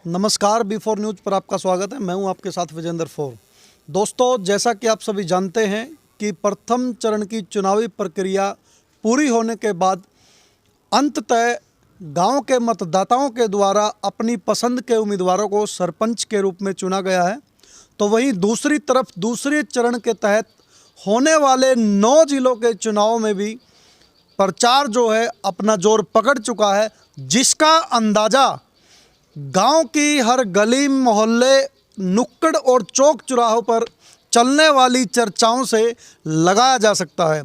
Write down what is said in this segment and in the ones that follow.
नमस्कार, B4 news पर आपका स्वागत है। मैं हूं आपके साथ विजेंद्र फोर। दोस्तों, जैसा कि आप सभी जानते हैं कि प्रथम चरण की चुनावी प्रक्रिया पूरी होने के बाद अंततः गांव के मतदाताओं के द्वारा अपनी पसंद के उम्मीदवारों को सरपंच के रूप में चुना गया है। तो वहीं दूसरी तरफ दूसरे चरण के तहत होने वाले 9 जिलों के चुनाव में भी प्रचार जो है अपना जोर पकड़ चुका है, जिसका अंदाज़ा गांव की हर गली मोहल्ले, नुक्कड़ और चौक चौराहों पर चलने वाली चर्चाओं से लगाया जा सकता है।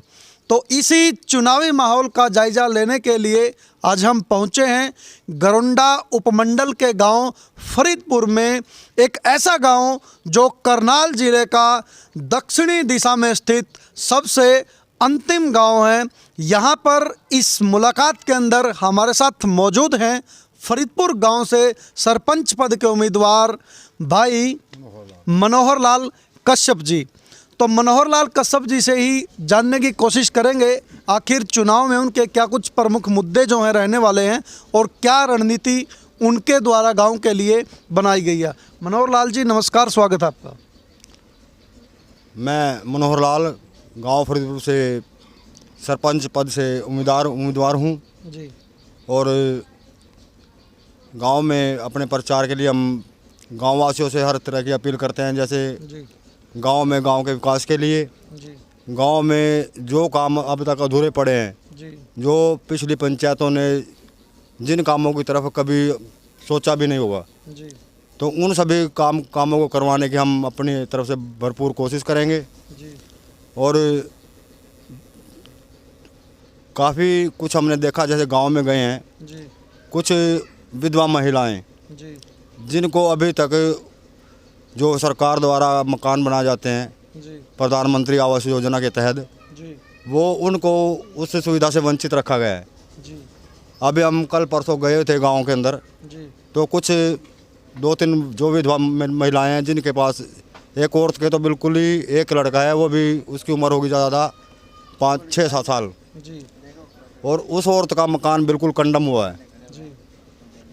तो इसी चुनावी माहौल का जायजा लेने के लिए आज हम पहुंचे हैं गरोंडा उपमंडल के गांव फरीदपुर में, एक ऐसा गांव जो करनाल जिले का दक्षिणी दिशा में स्थित सबसे अंतिम गांव है। यहां पर इस मुलाकात के अंदर हमारे साथ मौजूद हैं फरीदपुर गांव से सरपंच पद के उम्मीदवार भाई मनोहर लाल कश्यप जी। तो मनोहर लाल कश्यप जी से ही जानने की कोशिश करेंगे आखिर चुनाव में उनके क्या कुछ प्रमुख मुद्दे जो हैं रहने वाले हैं और क्या रणनीति उनके द्वारा गांव के लिए बनाई गई है। मनोहर लाल जी नमस्कार, स्वागत है आपका। मैं मनोहर लाल गांव फरीदपुर से सरपंच पद से उम्मीदवार हूं जी। और गांव में अपने प्रचार के लिए हम गांव वासियों से हर तरह की अपील करते हैं। जैसे जी गांव में गांव के विकास के लिए, जी गांव में जो काम अब तक अधूरे पड़े हैं, जी जो पिछली पंचायतों ने जिन कामों की तरफ कभी सोचा भी नहीं होगा, जी तो उन सभी कामों को करवाने की हम अपनी तरफ से भरपूर कोशिश करेंगे। जी। और काफ़ी कुछ हमने देखा, जैसे गांव में गए हैं, जी कुछ विधवा महिलाएं जी जिनको अभी तक जो सरकार द्वारा मकान बनाए जाते हैं जी प्रधानमंत्री आवास योजना के तहत, जी वो उनको उस सुविधा से वंचित रखा गया है। जी अभी हम कल परसों गए थे गांव के अंदर, जी तो कुछ 2-3 जो विधवा महिलाएं हैं जिनके पास, एक औरत के तो बिल्कुल ही एक लड़का है, वो भी उसकी उम्र होगी ज़्यादा 5-6 साल, जी और उस औरत का मकान बिल्कुल कंडम हुआ है। जी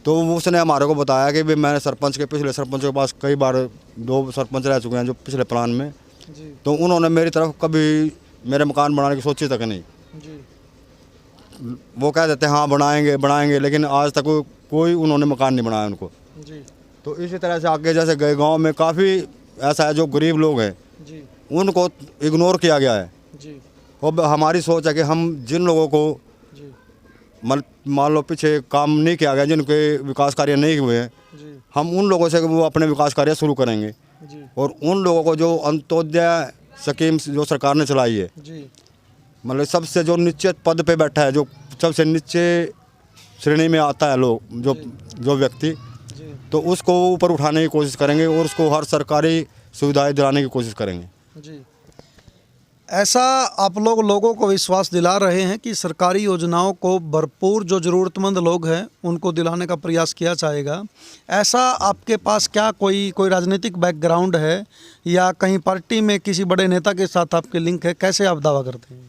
तो उसने हमारे को बताया कि भाई मैंने पिछले सरपंच के पास कई बार 2 सरपंच रह चुके हैं जो पिछले प्लान में, जी तो उन्होंने मेरी तरफ कभी मेरे मकान बनाने की सोची तक नहीं। जी वो कह देते हैं हाँ बनाएंगे, लेकिन आज तक कोई उन्होंने मकान नहीं बनाया उनको। जी तो इसी तरह से आगे जैसे गए गांव में काफ़ी ऐसा है जो गरीब लोग हैं जी उनको इग्नोर किया गया है। जी और हमारी सोच है कि हम जिन लोगों को जी मान लो पीछे काम नहीं किया गया, जिनके विकास कार्य नहीं हुए हैं, जी हम उन लोगों से वो अपने विकास कार्य शुरू करेंगे। जी और उन लोगों को जो अंत्योदय स्कीम जो सरकार ने चलाई है, जी मतलब सबसे जो नीचे पद पे बैठा है, जो सबसे नीचे श्रेणी में आता है लोग, जो व्यक्ति, जी तो उसको ऊपर उठाने की कोशिश करेंगे और उसको हर सरकारी सुविधाएं दिलाने की कोशिश करेंगे। जी। ऐसा आप लोगों को विश्वास दिला रहे हैं कि सरकारी योजनाओं को भरपूर जो ज़रूरतमंद लोग हैं उनको दिलाने का प्रयास किया जाएगा। ऐसा आपके पास क्या कोई राजनीतिक बैकग्राउंड है या कहीं पार्टी में किसी बड़े नेता के साथ आपके लिंक है? कैसे आप दावा करते हैं?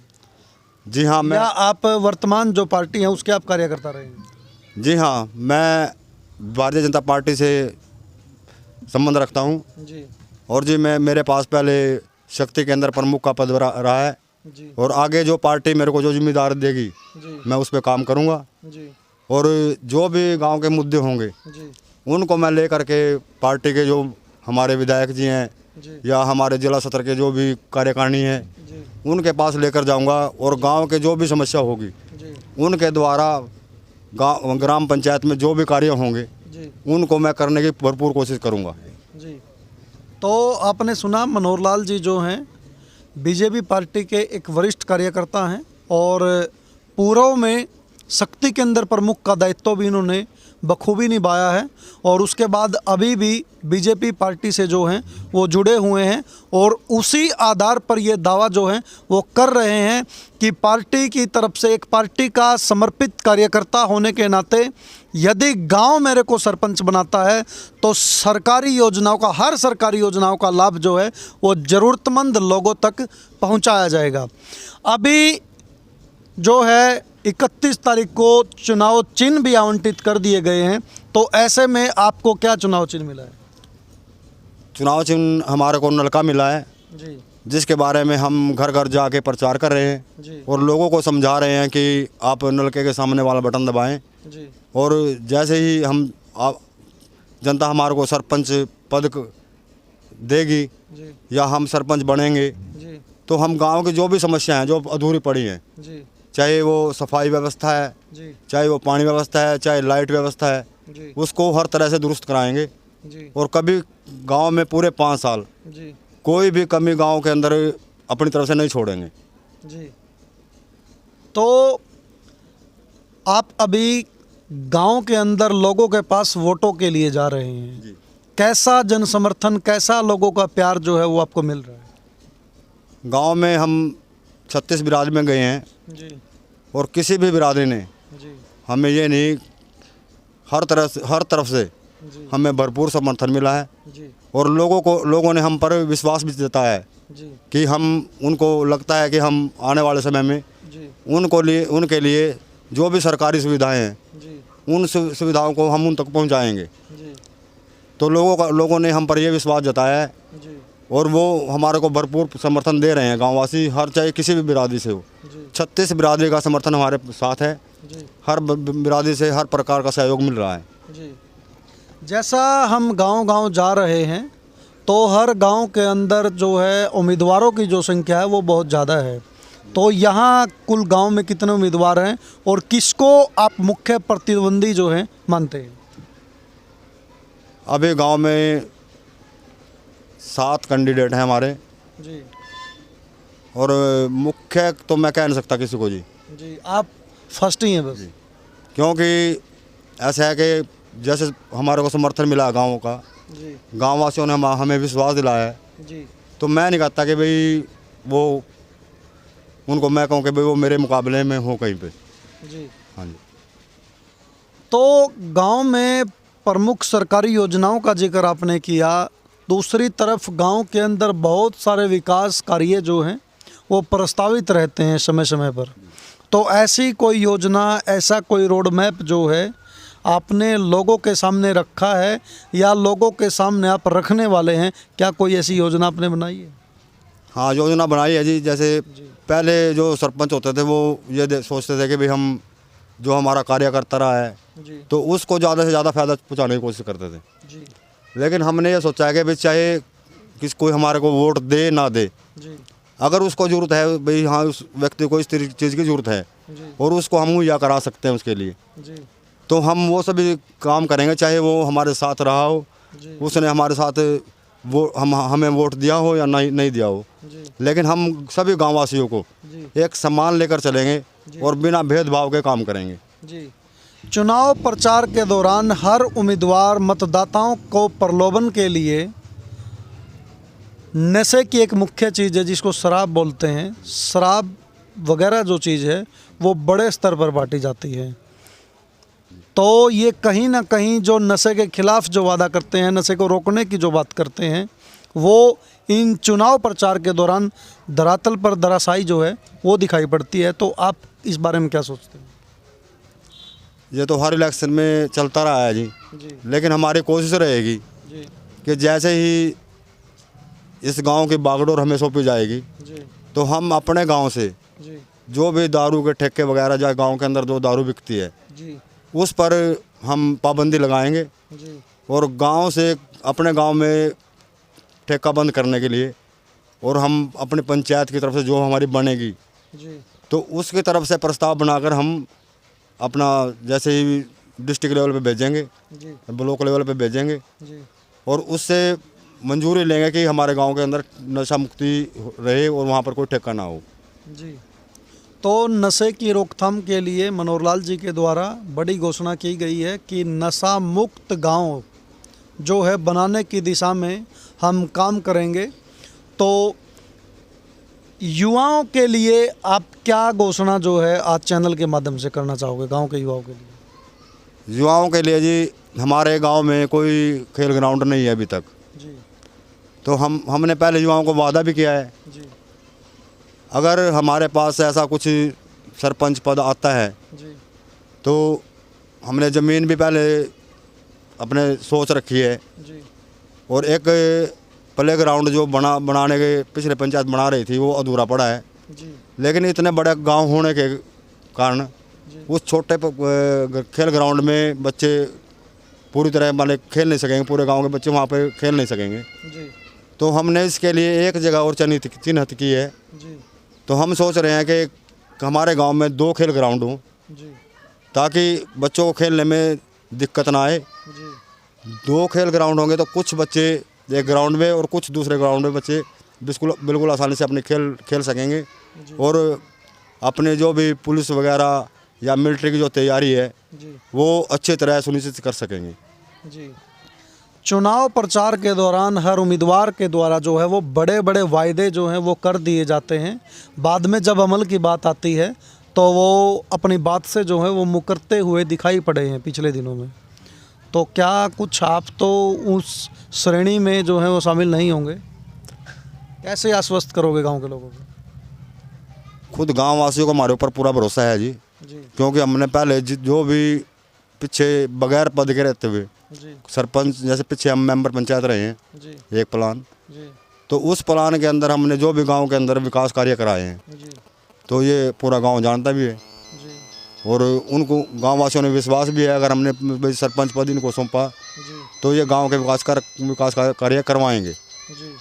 जी हाँ, या आप वर्तमान जो पार्टी है उसके आप कार्यकर्ता रहे हैं? जी हाँ, मैं भारतीय जनता पार्टी से संबंध रखता हूँ। जी और जी मेरे पास पहले शक्ति केंद्र प्रमुख का पद रहा है, जी और आगे जो पार्टी मेरे को जो जिम्मेदारी देगी जी मैं उस पर काम करूँगा। जी और जो भी गांव के मुद्दे होंगे जी उनको मैं लेकर के पार्टी के जो हमारे विधायक जी हैं जी या हमारे जिला सत्र के जो भी कार्यकारिणी हैं जी उनके पास लेकर जाऊंगा, और गांव के जो भी समस्या होगी जी उनके द्वारा ग्राम पंचायत में जो भी कार्य होंगे जी उनको मैं करने की भरपूर कोशिश करूंगा। जी। तो आपने सुना, मनोहर लाल जी जो हैं बीजेपी पार्टी के एक वरिष्ठ कार्यकर्ता हैं और पूर्व में शक्ति केंद्र प्रमुख का दायित्व भी इन्होंने बखूबी निभाया है, और उसके बाद अभी भी बीजेपी पार्टी से जो हैं वो जुड़े हुए हैं, और उसी आधार पर ये दावा जो है वो कर रहे हैं कि पार्टी की तरफ से, एक पार्टी का समर्पित कार्यकर्ता होने के नाते, यदि गांव मेरे को सरपंच बनाता है तो सरकारी योजनाओं का, हर सरकारी योजनाओं का लाभ जो है वो ज़रूरतमंद लोगों तक पहुंचाया जाएगा। अभी जो है 31 तारीख को चुनाव चिन्ह भी आवंटित कर दिए गए हैं। तो ऐसे में आपको क्या चुनाव चिन्ह मिला है? चुनाव चिन्ह हमारे को नलका मिला है, जी जिसके बारे में हम घर घर जाके प्रचार कर रहे हैं जी और लोगों को समझा रहे हैं कि आप नलके के सामने वाला बटन दबाएं। जी और जैसे ही जनता हमारे को सरपंच पद देगी जी या हम सरपंच बनेंगे जी तो हम गांव की जो भी समस्याएं हैं जो अधूरी पड़ी हैं, जी चाहे वो सफाई व्यवस्था है, जी चाहे वो पानी व्यवस्था है, चाहे लाइट व्यवस्था है, जी उसको हर तरह से दुरुस्त कराएंगे। जी और कभी गांव में पूरे 5 साल जी कोई भी कमी गांव के अंदर अपनी तरफ से नहीं छोड़ेंगे। जी। तो आप अभी गांव के अंदर लोगों के पास वोटों के लिए जा रहे हैं, जी। कैसा जन समर्थन, कैसा लोगों का प्यार जो है वो आपको मिल रहा है? गांव में हम 36 बिरादरी में गए हैं जी और किसी भी बिरादरी ने जी हमें ये नहीं, हर तरफ से जी हमें भरपूर समर्थन मिला है। जी और लोगों ने हम पर विश्वास भी जताया है जी कि हम उनको लगता है कि हम आने वाले समय में जी उनके लिए जो भी सरकारी सुविधाएं हैं जी उन सुविधाओं को हम उन तक पहुंचाएंगे। जी तो लोगों ने हम पर ये विश्वास जताया है जी और वो हमारे को भरपूर समर्थन दे रहे हैं। गाँववासी हर चाहे किसी भी बिरादरी से हो, जी 36 बिरादरी का समर्थन हमारे साथ है। जी हर बिरादरी से हर प्रकार का सहयोग मिल रहा है। जी। जैसा हम गांव-गांव जा रहे हैं तो हर गांव के अंदर जो है उम्मीदवारों की जो संख्या है वो बहुत ज़्यादा है। तो यहाँ कुल गांव में कितने उम्मीदवार हैं और किसको आप मुख्य प्रतिद्वंदी जो हैं मानते हैं? अभी गांव में 7 कैंडिडेट हैं हमारे जी और मुख्य तो मैं कह नहीं सकता किसी को जी, जी। आप फर्स्ट ही हैं बस? क्योंकि ऐसा है कि जैसे हमारे को समर्थन मिला गाँव का, जी गाँव वासियों ने हमें विश्वास दिलाया है, जी तो मैं नहीं कहता कि भाई वो उनको मैं कहूँ कि भाई वो मेरे मुकाबले में हो कहीं पे। जी। हाँ जी। तो गांव में प्रमुख सरकारी योजनाओं का जिक्र आपने किया, दूसरी तरफ गांव के अंदर बहुत सारे विकास कार्य जो हैं वो प्रस्तावित रहते हैं समय समय पर। तो ऐसी कोई योजना, ऐसा कोई रोड मैप जो है आपने लोगों के सामने रखा है या लोगों के सामने आप रखने वाले हैं? क्या कोई ऐसी योजना आपने बनाई है? हाँ, योजना बनाई है जी। जैसे पहले जो सरपंच होते थे वो ये सोचते थे कि भाई हम जो हमारा कार्यकर्ता रहा है जी तो उसको ज़्यादा से ज़्यादा फ़ायदा पहुँचाने की कोशिश करते थे। जी लेकिन हमने ये सोचा है कि भाई चाहे कोई हमारे को वोट दे ना दे, जी अगर उसको ज़रूरत है भाई, हाँ उस व्यक्ति को इस चीज़ की ज़रूरत है जी और उसको हम मुहैया करा सकते हैं उसके लिए, जी तो हम वो सभी काम करेंगे, चाहे वो हमारे साथ रहा हो, जी उसने हमारे साथ वो हमें वोट दिया हो या नहीं दिया हो। जी लेकिन हम सभी गाँववासियों को जी एक सम्मान लेकर चलेंगे और बिना भेदभाव के काम करेंगे। जी। चुनाव प्रचार के दौरान हर उम्मीदवार मतदाताओं को प्रलोभन के लिए नशे की एक मुख्य चीज़ है जिसको शराब बोलते हैं, शराब वगैरह जो चीज़ है वो बड़े स्तर पर बांटी जाती है। तो ये कहीं ना कहीं जो नशे के खिलाफ जो वादा करते हैं, नशे को रोकने की जो बात करते हैं, वो इन चुनाव प्रचार के दौरान धरातल पर धराशायी जो है वो दिखाई पड़ती है। तो आप इस बारे में क्या सोचते हैं? ये तो हर इलेक्शन में चलता रहा है जी, जी लेकिन हमारी कोशिश रहेगी जी कि जैसे ही इस गांव की बागडोर हमें सौंपी जाएगी जी तो हम अपने गांव से जी जो भी दारू के ठेके वगैरह जो गांव के अंदर जो दारू बिकती है जी उस पर हम पाबंदी लगाएंगे जी और गांव से अपने गांव में ठेका बंद करने के लिए, और हम अपनी पंचायत की तरफ से जो हमारी बनेगी जी तो उसकी तरफ से प्रस्ताव बनाकर हम अपना जैसे ही डिस्ट्रिक्ट लेवल पे भेजेंगे, जी ब्लॉक लेवल पे भेजेंगे जी और उससे मंजूरी लेंगे कि हमारे गांव के अंदर नशा मुक्ति रहे और वहाँ पर कोई ठेका ना हो। जी। तो नशे की रोकथाम के लिए मनोहर लाल जी के द्वारा बड़ी घोषणा की गई है कि नशा मुक्त गांव जो है बनाने की दिशा में हम काम करेंगे। तो युवाओं के लिए आप क्या घोषणा जो है आज चैनल के माध्यम से करना चाहोगे गांव के युवाओं के लिए? युवाओं के लिए जी, हमारे गांव में कोई खेल ग्राउंड नहीं है अभी तक, जी तो हमने पहले युवाओं को वादा भी किया है, जी अगर हमारे पास ऐसा कुछ सरपंच पद आता है जी तो हमने ज़मीन भी पहले अपने सोच रखी है। जी और एक प्ले ग्राउंड जो बनाने के पिछले पंचायत बना रही थी वो अधूरा पड़ा है। जी लेकिन इतने बड़े गांव होने के कारण जी उस छोटे खेल ग्राउंड में बच्चे पूरी तरह माने खेल नहीं सकेंगे, पूरे गांव के बच्चे वहाँ पे खेल नहीं सकेंगे। जी तो हमने इसके लिए एक जगह और चिन्हित की है। जी तो हम सोच रहे हैं कि हमारे गांव में 2 खेल ग्राउंड हों, जी ताकि बच्चों को खेलने में दिक्कत ना आए। जी 2 खेल ग्राउंड होंगे तो कुछ बच्चे एक ग्राउंड में और कुछ दूसरे ग्राउंड में बच्चे बिल्कुल आसानी से अपने खेल सकेंगे। और अपने जो भी पुलिस वगैरह या मिलिट्री की जो तैयारी है जी वो अच्छी तरह सुनिश्चित कर सकेंगे। जी चुनाव प्रचार के दौरान हर उम्मीदवार के द्वारा जो है वो बड़े बड़े वायदे जो हैं वो कर दिए जाते हैं। बाद में जब अमल की बात आती है तो वो अपनी बात से जो है वो मुकरते हुए दिखाई पड़े हैं पिछले दिनों में। तो क्या कुछ आप तो उस श्रेणी में जो है वो शामिल नहीं होंगे? कैसे आश्वस्त करोगे गांव के लोगों को? खुद गांव वासियों को हमारे ऊपर पूरा भरोसा है जी, जी क्योंकि हमने पहले जो भी पीछे बगैर पद के रहते हुए जी सरपंच जैसे पीछे हम मेंबर पंचायत रहे हैं जी एक प्लान, जी तो उस प्लान के अंदर हमने जो भी गांव के अंदर विकास कार्य कराए हैं जी तो ये पूरा गांव जानता भी है। जी और उनको गांव वासियों ने विश्वास भी है, अगर हमने सरपंच पद इनको सौंपा जी तो ये गांव के विकास कार्य करवाएंगे। जी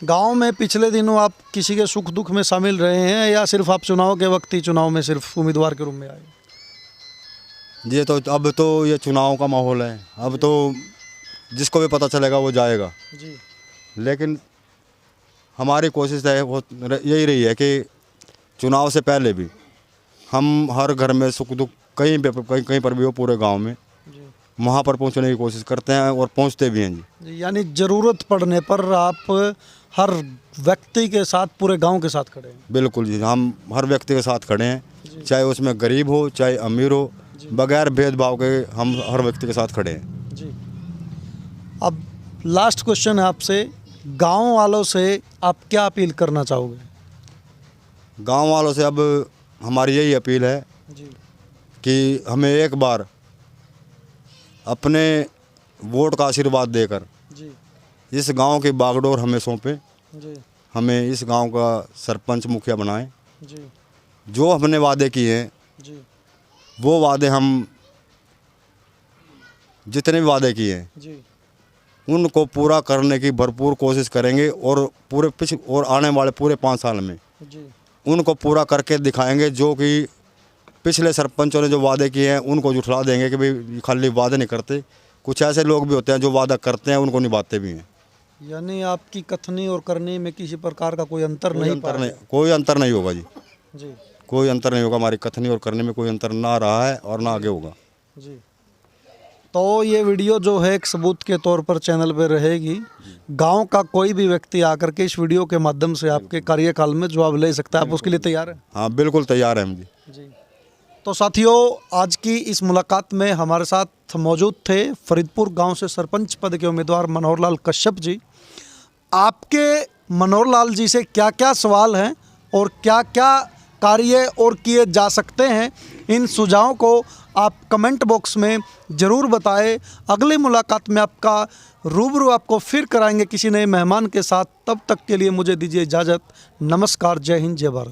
गांव में पिछले दिनों आप किसी के सुख दुख में शामिल रहे हैं या सिर्फ आप चुनाव के वक्त ही चुनाव में सिर्फ उम्मीदवार के रूप में आए? ये तो अब तो ये चुनाव का माहौल है, अब तो जिसको भी पता चलेगा वो जाएगा। जी लेकिन हमारी कोशिश है वो यही रही है कि चुनाव से पहले भी हम हर घर में सुख दुख कहीं पर भी हो पूरे गांव में जी वहाँ पर पहुँचने की कोशिश करते हैं और पहुँचते भी हैं जी। यानी ज़रूरत पड़ने पर आप हर व्यक्ति के साथ पूरे गांव के साथ खड़े हैं? बिल्कुल जी, हम हर व्यक्ति के साथ खड़े हैं, चाहे उसमें गरीब हो चाहे अमीर हो, बगैर भेदभाव के हम हर व्यक्ति के साथ खड़े हैं जी। अब लास्ट क्वेश्चन है आपसे, गांव वालों से आप क्या अपील करना चाहोगे? गांव वालों से अब हमारी यही अपील है जी कि हमें एक बार अपने वोट का आशीर्वाद देकर जी इस गांव की बागडोर हमें सौंपें, जी हमें इस गांव का सरपंच मुखिया बनाएं। जी जो हमने वादे किए हैं जी वो वादे हम जितने भी वादे किए हैं जी उनको पूरा करने की भरपूर कोशिश करेंगे और और आने वाले पूरे 5 साल में जी उनको पूरा करके दिखाएंगे। जो कि पिछले सरपंचों ने जो वादे किए हैं उनको जुठला देंगे कि भाई खाली वादे नहीं करते, कुछ ऐसे लोग भी होते हैं जो वादा करते हैं उनको निभाते भी हैं। यानी आपकी कथनी और करनी में किसी प्रकार का कोई अंतर नहीं कोई अंतर नहीं होगा जी, जी कोई अंतर नहीं होगा। हमारी कथनी और करने में कोई अंतर ना रहा है और ना आगे होगा जी। तो ये वीडियो जो है एक सबूत के तौर पर चैनल पर रहेगी। गांव का कोई भी व्यक्ति आकर के इस वीडियो के माध्यम से आपके कार्यकाल में जवाब ले सकता है। आप उसके लिए तैयार हैं? हाँ बिल्कुल तैयार हैं हम जी। तो साथियों, आज की इस मुलाकात में हमारे साथ मौजूद थे फरीदपुर गांव से सरपंच पद के उम्मीदवार मनोहर लाल कश्यप जी। आपके मनोहर लाल जी से क्या क्या सवाल हैं और क्या क्या कार्य और किए जा सकते हैं, इन सुझावों को आप कमेंट बॉक्स में ज़रूर बताएं। अगली मुलाकात में आपका रूबरू आपको फिर कराएंगे किसी नए मेहमान के साथ। तब तक के लिए मुझे दीजिए इजाज़त। नमस्कार, जय हिंद, जय भारत।